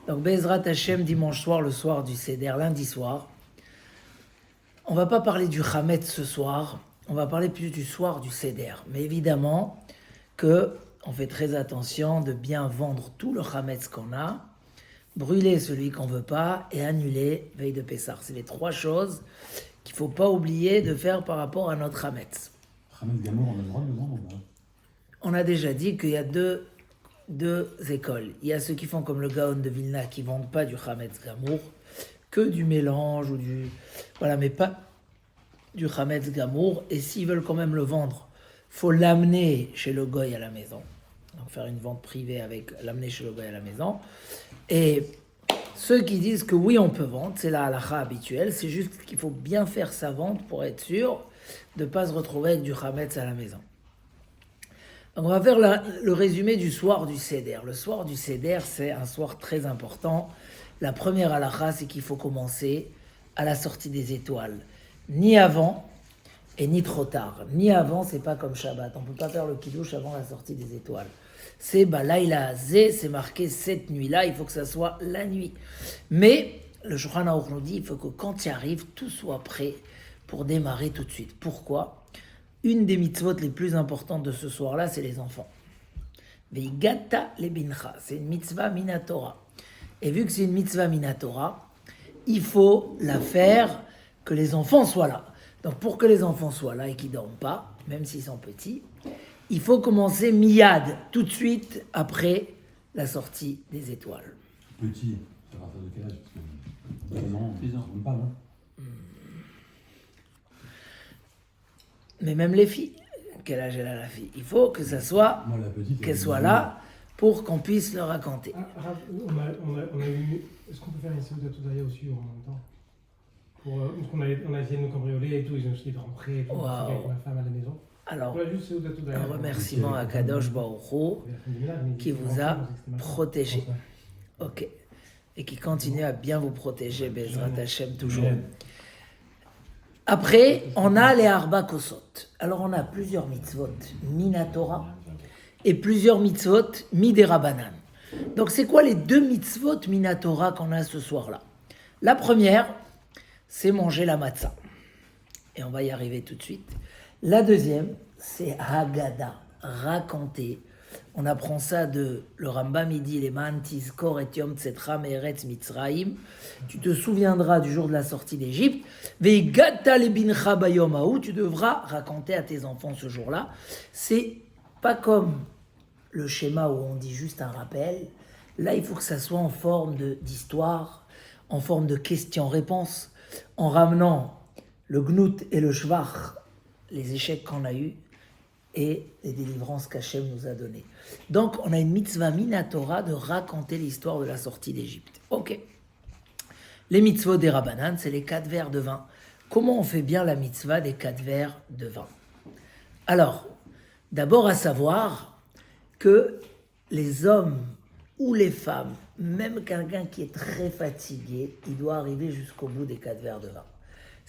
Donc, Bezrat Hashem, dimanche soir, le soir du Seder, lundi soir. On va pas parler du Hametz ce soir, on va parler plus du soir du Seder. Mais évidemment que on fait très attention de bien vendre tout le Hametz qu'on a, brûler celui qu'on veut pas et annuler veille de Pessah. C'est les trois choses qu'il faut pas oublier de faire par rapport à notre Hametz. Hametz Gamour, on a le droit de le vendre ou pas? On a déjà dit qu'il y a deux écoles. Il y a ceux qui font comme le Gaon de Vilna qui vendent pas du Hametz Gamour, que du mélange ou du... Voilà, mais pas du Hametz Gamour. Et s'ils veulent quand même le vendre, faut l'amener chez le Goy à la maison. Donc faire une vente privée avec l'amener chez le Goy à la maison. Et ceux qui disent que oui, on peut vendre, c'est la halakha habituelle, c'est juste qu'il faut bien faire sa vente pour être sûr de ne pas se retrouver avec du Hametz à la maison. Donc on va faire le résumé du soir du Seder. Le soir du Seder, c'est un soir très important. La première halakha, c'est qu'il faut commencer à la sortie des étoiles. Ni avant et ni trop tard. Ni avant, c'est pas comme Shabbat. On ne peut pas faire le kiddush avant la sortie des étoiles. C'est Laïla Hazé, c'est marqué cette nuit-là, il faut que ça soit la nuit. Mais le Shulchan Aruch nous dit, il faut que quand tu arrives, tout soit prêt pour démarrer tout de suite. Pourquoi ? Une des mitzvot les plus importantes de ce soir-là, c'est les enfants. Veigata lebincha, c'est une mitzvah minatora. Et vu que c'est une mitzvah minatora, il faut la faire que les enfants soient là. Donc pour que les enfants soient là et qu'ils ne dorment pas, même s'ils sont petits, il faut commencer miyad, tout de suite après la sortie des étoiles. Petit, ça va faire de quel âge? Parce que 2 ans, 6 ans, même pas, non? Mais même les filles, quel âge elle a la fille? Il faut que ça soit, Moi, la petite, qu'elle soit là pour qu'on puisse le raconter. On a eu. Est-ce qu'on peut faire une séance de Toudaya aussi en même temps parce qu'on a essayé de nous cambrioler et tout, ils ont essayé de rentrer et tout, avec ma femme à la maison. Alors, Voilà, juste Seudat Toudaya. un remerciement à Kadosh Baruch Hu qui vous a protégé. Ok. Et qui continue à bien vous protéger, Bezrat Hashem, toujours. Après, on a les Arba Kosot. Alors, on a plusieurs mitzvot minatora et plusieurs mitzvot midérabanan. Donc, c'est quoi les 2 mitzvot minatora qu'on a ce soir-là? La première, c'est manger la matzah. Et on va y arriver tout de suite. La deuxième, c'est Haggadah, raconter. On apprend ça de le Rambam, il dit les man tizkor et yom tzetra me'eretz Mitzraim. Tu te souviendras du jour de la sortie d'Égypte. Veigata lebincha bayom haou. Tu devras raconter à tes enfants ce jour-là. C'est pas comme le schéma où on dit juste un rappel. Là, il faut que ça soit en forme d'histoire, en forme de questions-réponses, en ramenant le gnout et le shvach, les échecs qu'on a eus, et les délivrances qu'Hachem nous a données. Donc, on a une mitzvah minatora de raconter l'histoire de la sortie d'Égypte. Ok. Les mitzvot des Rabbanan, c'est les 4 verres de vin. Comment on fait bien la mitzvah des 4 verres de vin? Alors, d'abord à savoir que les hommes ou les femmes, même quelqu'un qui est très fatigué, il doit arriver jusqu'au bout des 4 verres de vin.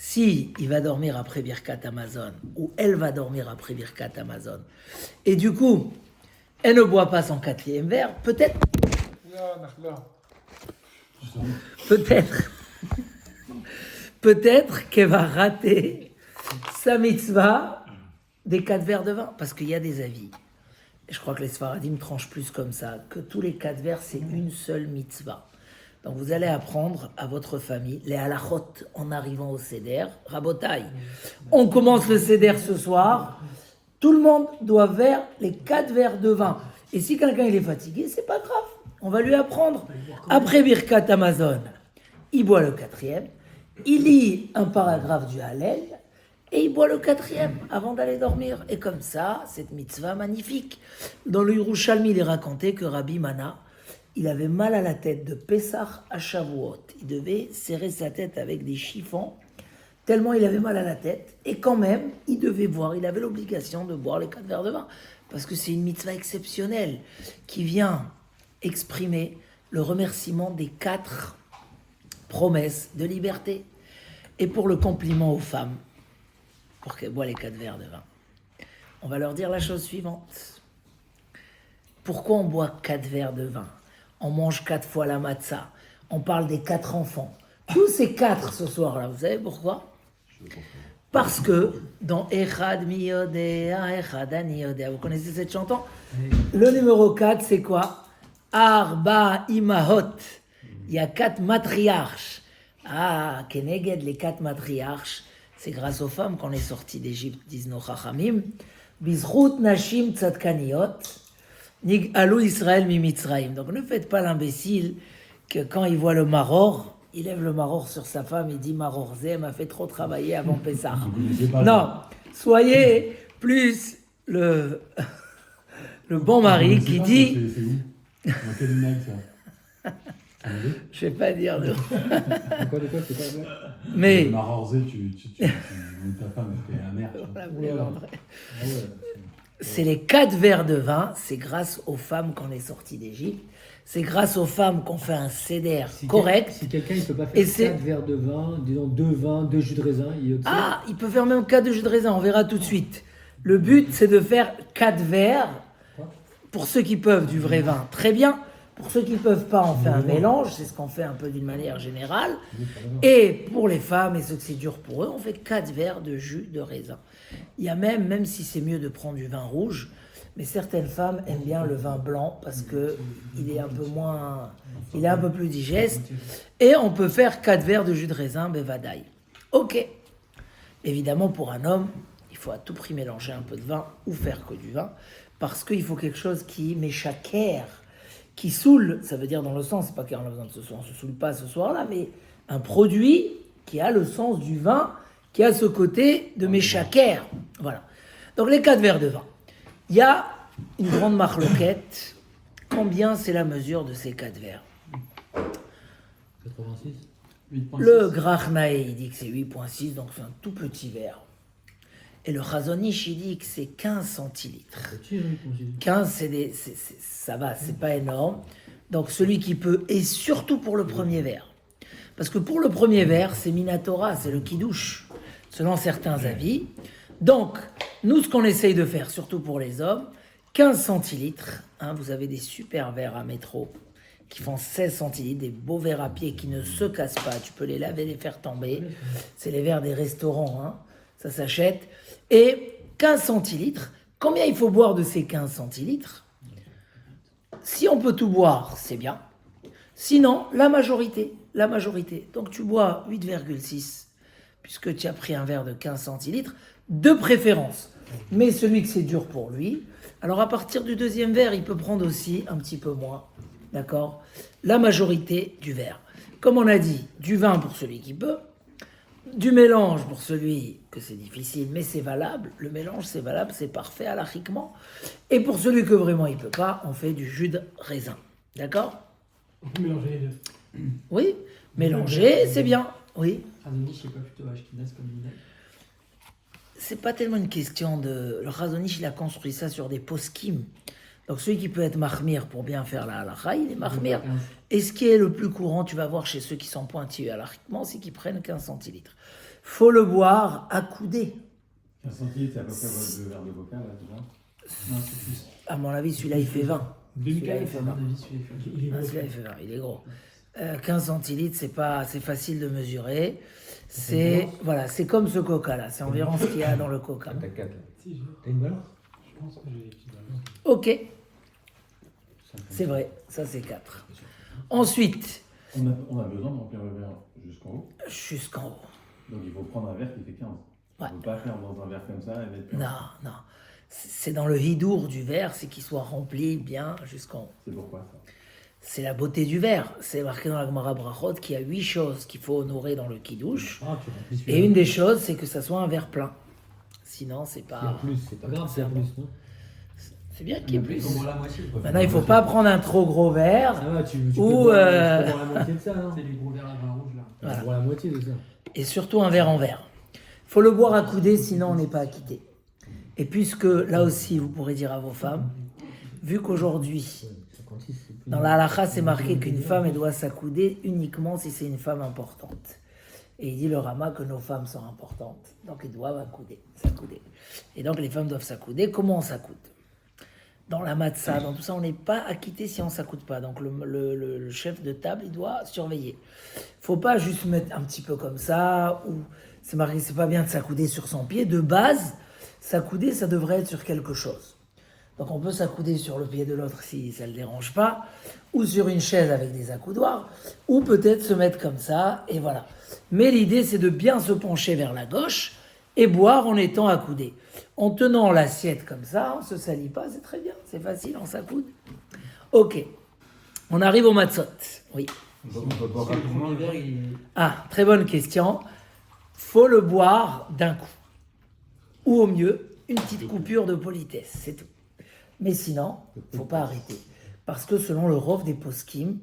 Si il va dormir après Birkat Amazon, ou elle va dormir après Birkat Amazon, et du coup, elle ne boit pas son 4e verre, peut-être qu'elle va rater sa mitzvah des 4 verres de vin, parce qu'il y a des avis. Et je crois que les Sfaradim tranchent plus comme ça, que tous les 4 verres, c'est une seule mitzvah. Donc vous allez apprendre à votre famille les halachot en arrivant au Seder. Rabotai, on commence le Seder ce soir. Tout le monde doit faire les 4 verres de vin. Et si quelqu'un il est fatigué, c'est pas grave. On va lui apprendre. Après Birkat Amazon, il boit le 4e. Il lit un paragraphe du Hallel. Et il boit le 4e avant d'aller dormir. Et comme ça, cette mitzvah magnifique. Dans le Yerushalmi, il est raconté que Rabbi Mana, il avait mal à la tête de Pessah à Shavuot. Il devait serrer sa tête avec des chiffons, tellement il avait mal à la tête. Et quand même, il devait boire, il avait l'obligation de boire les 4 verres de vin. Parce que c'est une mitzvah exceptionnelle qui vient exprimer le remerciement des 4 promesses de liberté. Et pour le compliment aux femmes, pour qu'elles boivent les 4 verres de vin, on va leur dire la chose suivante. Pourquoi on boit 4 verres de vin? on mange 4 fois la matzah, on parle des 4 enfants. Tous ces 4 ce soir-là, vous savez pourquoi? Parce que dans Echad mi yodea, Echad ani yodea, vous connaissez cette chanson? Le numéro 4, c'est quoi? Arba imahot. Il y a 4 matriarches. Ah, Keneged, les 4 matriarches, c'est grâce aux femmes qu'on est sorti d'Égypte, disent nos chachamim. Bizchut nashim tzadkaniot, nig alou Israël mi Mitzraïm. Donc ne faites pas l'imbécile que quand il voit le maror, il lève le maror sur sa femme, il dit maror zé m'a fait trop travailler avant Pessah. Non, soyez plus le bon mari qui dit. C'est où? Dans quel email ça? Je vais pas dire de. De quoi, c'est pas vrai. Mais. Marorzé, tu ta femme, elle fait amère. C'est les 4 verres de vin, c'est grâce aux femmes qu'on est sorti d'Égypte. C'est grâce aux femmes qu'on fait un seder correct. Si quelqu'un ne peut pas faire 4 verres de vin, disons 2 vins, 2 jus de raisin, il peut faire même 4 jus de raisin, on verra tout de suite. Le but, c'est de faire 4 verres, pour ceux qui peuvent, du vrai vin, très bien. Pour ceux qui ne peuvent pas, on fait un mélange, c'est ce qu'on fait un peu d'une manière générale. Et pour les femmes et ceux que c'est dur pour eux, on fait 4 verres de jus de raisin. Il y a même si c'est mieux de prendre du vin rouge, mais certaines femmes aiment bien le vin blanc parce que il est un peu plus digeste. Et on peut faire 4 verres de jus de raisin, bevadaï. Ok. Évidemment, pour un homme, il faut à tout prix mélanger un peu de vin ou faire que du vin, parce qu'il faut quelque chose qui m'échaquère, qui saoule, ça veut dire dans le sens, c'est pas qu'on a besoin de ce soir, on se saoule pas ce soir-là, mais un produit qui a le sens du vin, qui a ce côté de méchaquer. Voilà. Donc les 4 verres de vin. Il y a une grande marloquette. Combien c'est la mesure de ces 4 verres? 86. Le Grachnae, il dit que c'est 8,6, donc c'est un tout petit verre. Et le Chazon Ish, il dit que c'est 15 centilitres. 15, ça va, c'est pas énorme. Donc celui qui peut, et surtout pour le premier verre. Parce que pour le premier verre, c'est Minatora, c'est le Kiddush, selon certains avis. Donc, nous, ce qu'on essaye de faire, surtout pour les hommes, 15 centilitres. Vous avez des super verres à métro qui font 16 centilitres, des beaux verres à pied qui ne se cassent pas. Tu peux les laver, les faire tomber. C'est les verres des restaurants, ça s'achète. Et 15 centilitres, combien il faut boire de ces 15 centilitres? Si on peut tout boire, c'est bien. Sinon, la majorité. Donc tu bois 8,6, puisque tu as pris un verre de 15 centilitres, de préférence. Mais celui que c'est dur pour lui, alors à partir du deuxième verre, il peut prendre aussi un petit peu moins. D'accord? La majorité du verre. Comme on a dit, du vin pour celui qui peut, du mélange pour celui que c'est difficile, mais c'est valable. Le mélange, c'est valable, c'est parfait halachiquement. Et pour celui que vraiment il ne peut pas, on fait du jus de raisin. D'accord? On peut mélanger les deux. Oui, mélanger, c'est bien. Oui. Razonich, c'est pas plutôt Ashkenaz comme Minel? C'est pas tellement une question de... Le Razonich, il a construit ça sur des poskim. Donc celui qui peut être mahmir pour bien faire la halakha, il est mahmir. Et ce qui est le plus courant, tu vas voir chez ceux qui sont pointillés halachiquement, c'est qu'ils prennent 15 centilitres. Faut le boire à couder. 15 centilitres, c'est à peu près 2 verres de vodka, là, déjà. Non, c'est plus. À mon avis, celui-là, il fait 20. Celui-là, il fait À 20. mon avis, celui-là, il fait. Celui-là, il fait 20, il est gros. 15 centilitres, c'est facile de mesurer. C'est comme ce coca-là. C'est environ ce qu'il y a dans le coca. T'as 4 là. Si, T'as une balance? je pense que j'ai des petites balances. Ok. C'est vrai, ça c'est 4. Ensuite, On a besoin de remplir le verre jusqu'en haut. jusqu'en haut. Donc il faut prendre un verre qui fait 15. On Ouais. ne peut pas faire dans un verre comme ça et mettre 15. Non. C'est dans le hidour du verre, c'est qu'il soit rempli bien jusqu'en haut. C'est pourquoi ça? C'est la beauté du verre. C'est marqué dans la Gemara Brachot qu'il y a 8 choses qu'il faut honorer dans le kiddush. Ah, tu remplis Et celui-là. une des choses, c'est que ça soit un verre plein. Sinon, c'est Et en pas... plus, c'est pas grave, c'est C'est en bon. plus, non? C'est bien qu'il y ait plus. On boit la moitié. Maintenant, il ne faut pas prendre un trop gros verre. Ça va, tu peux Ou, boire la moitié de ça, non? C'est les gros verres à vin rouge là. Tu peux boire la moitié de ça. Et surtout un verre en verre. Il faut le boire à couder, sinon on n'est pas acquitté. Et puisque, là aussi, vous pourrez dire à vos femmes, vu qu'aujourd'hui, 56, c'est plus... dans la halakha, c'est marqué qu'une femme, elle doit s'accouder uniquement si c'est une femme importante. Et il dit le Rama que nos femmes sont importantes, donc elles doivent s'accouder. Et donc les femmes doivent s'accouder. Comment on s'accoude? dans la matzah, dans tout ça, on n'est pas acquitté si on ne s'accoude pas. Donc le chef de table, il doit surveiller. Faut pas juste mettre un petit peu comme ça, ou c'est marqué, c'est pas bien de s'accouder sur son pied. De base, s'accouder, ça devrait être sur quelque chose. Donc on peut s'accouder sur le pied de l'autre si ça ne le dérange pas, ou sur une chaise avec des accoudoirs, ou peut-être se mettre comme ça, et voilà. Mais l'idée, c'est de bien se pencher vers la gauche et boire en étant accoudé. En tenant l'assiette comme ça, on ne se salit pas, c'est très bien, c'est facile, on s'accoude. Ok, on arrive au matzot. Oui. Donc on peut boire Parce que le rapidement. premier verre, il... Ah, très bonne question. Faut le boire d'un coup. Ou au mieux, une petite coupure de politesse, c'est tout. Mais sinon, faut pas arrêter. Parce que selon le rov des poskim,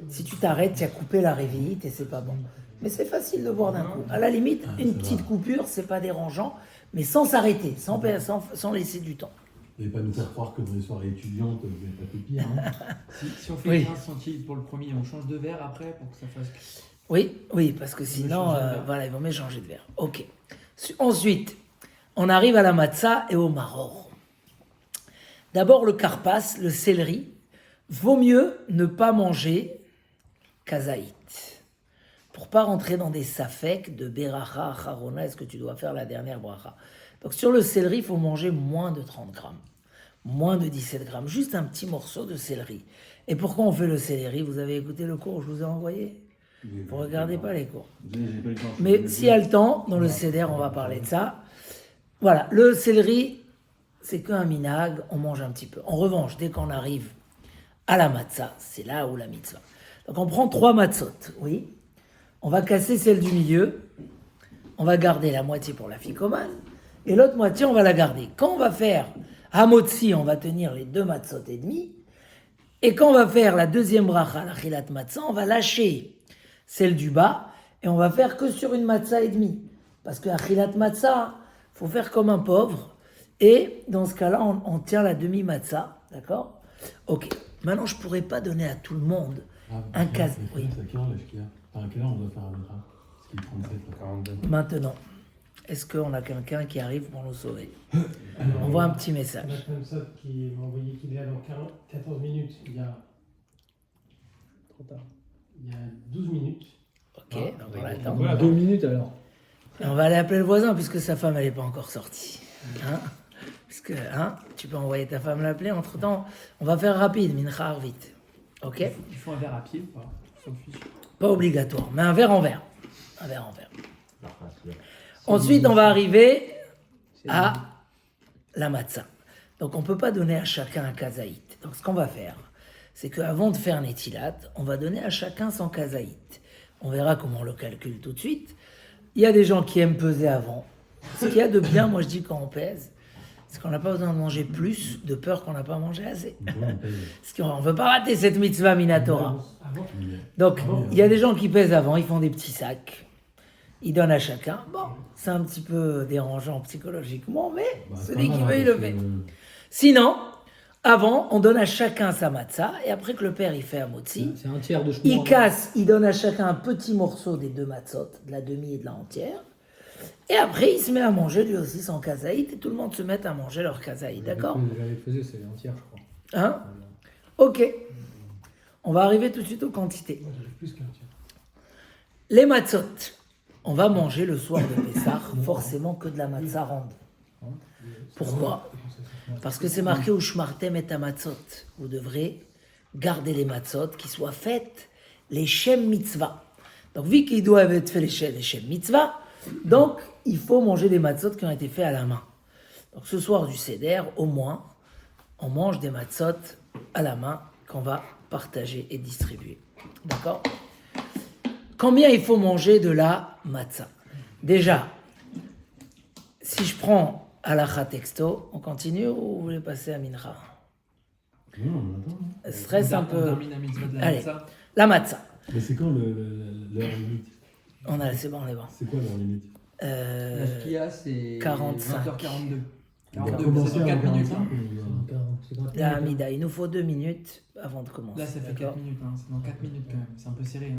si tu t'arrêtes, tu as coupé la révillite et c'est pas bon. Mais c'est facile de boire d'un coup. À la limite, une petite coupure, c'est pas dérangeant, mais sans s'arrêter, sans laisser du temps. Et pas nous faire croire que dans les soirées étudiantes, vous n'avez pas fait pire. Hein. Si on fait Oui. 15 centilitres pour le premier, on change de verre après pour que ça fasse... Oui, parce que sinon, changer de verre. voilà, ils vont mélanger de verre. Ok. Ensuite, on arrive à la matzah et au maror. D'abord, le karpas, le céleri. Vaut mieux ne pas manger kazaït. Pour pas rentrer dans des safek de beracha, charona, est-ce que tu dois faire la dernière bracha. Donc sur le céleri, il faut manger moins de 30 grammes, moins de 17 grammes, juste un petit morceau de céleri. Et pourquoi on fait le céleri? Vous avez écouté le cours que je vous ai envoyé? Vous ne regardez pas les cours. Mais s'il y a le temps, dans le CEDER, on va parler de ça. Voilà, le céleri, c'est qu'un minag, on mange un petit peu. En revanche, dès qu'on arrive à la matzah, c'est là où la mitzvah. Donc on prend 3 matzot, oui. On va casser celle du milieu. On va garder la moitié pour la ficomane. Et l'autre moitié, on va la garder. Quand on va faire hamotzi, on va tenir les 2 matzot et demi. Et quand on va faire la deuxième bracha, la chilat matzah, on va lâcher celle du bas. Et on va faire que sur une matzah et demi. Parce que la chilat matzah, faut faire comme un pauvre. Et dans ce cas-là, on tient la demi-matzah. D'accord? Ok. Maintenant, je ne pourrais pas donner à tout le monde un cas. Oui. C'est à quelle heure l'âge qu'il y a? Enfin, à quelle heure on doit faire un bracha? Parce qu'il est 37, 42. Maintenant, est-ce qu'on a quelqu'un qui arrive pour nous sauver? On voit un petit message. On a Thompson qui m'a envoyé qu'il est là dans 14 minutes. Il y a 12 minutes. Ok, donc on attend. Voilà. 2 minutes alors. Et on va aller appeler le voisin puisque sa femme elle n'est pas encore sortie. Hein? Puisque tu peux envoyer ta femme l'appeler. Entre temps, on va faire rapide, mincha vite. Ok? Il faut un verre à pied ou pas? On s'en fiche. Pas obligatoire, mais un verre en verre. Un verre en verre. Ensuite, on va arriver à la matzah. Donc, on ne peut pas donner à chacun un kazaït. Donc, ce qu'on va faire, c'est qu'avant de faire Netilat, on va donner à chacun son kazaït. On verra comment on le calcule tout de suite. Il y a des gens qui aiment peser avant. Ce qu'il y a de bien, moi je dis quand on pèse, c'est qu'on n'a pas besoin de manger plus de peur qu'on n'a pas mangé assez. Parce qu'on ne veut pas rater cette mitzvah minatora. Avant, Donc, il y a des gens qui pèsent avant, ils font des petits sacs. Ils donnent à chacun. Bon, c'est un petit peu dérangeant psychologiquement, mais celui qui veut, il le fait. Sinon, avant, on donne à chacun sa matzah, et après que le père il fait un motzi, C'est un tiers de il chouan. casse, il donne à chacun un petit morceau des 2 matzot, de la demi et de la entière, et après il se met à manger lui aussi son kazaït, et tout le monde se met à manger leur kazaït, d'accord? J'avais faisé, c'est l'entière, je crois. Hein? Ok. On va arriver tout de suite aux quantités. moi j'avais plus qu'un tiers. Les matzot, on va manger le soir de Pessah, forcément que de la matzah ronde. Pourquoi? Parce que c'est marqué Ushmartem et matzot. Vous devrez garder les matzot qui soient faites les shem mitzvah. Donc, vu qu'ils doivent être faits les shem mitzvah, donc il faut manger des matzot qui ont été faits à la main. Donc, ce soir du Seder, au moins, on mange des matzot à la main qu'on va partager et distribuer. D'accord? Combien il faut manger de la matzah? Déjà, si je prends halakha texto, on continue ou vous voulez passer à mincha? Non, on attend. Stress un On peu. termine la mitzvah de la Allez. matzah. La matzah. Mais c'est quand l'heure limite? C'est bon, on est bon. C'est quoi l'heure limite? L'âge qu'il y a, c'est 45. 20h42. On va 42, commencer c'est dans à 4 minutes. Hein. C'est quand La Hamida, il nous faut 2 minutes avant de commencer. Là, ça fait d'accord? 4 minutes. Hein. C'est dans 4 minutes quand même. C'est un peu serré. Hein.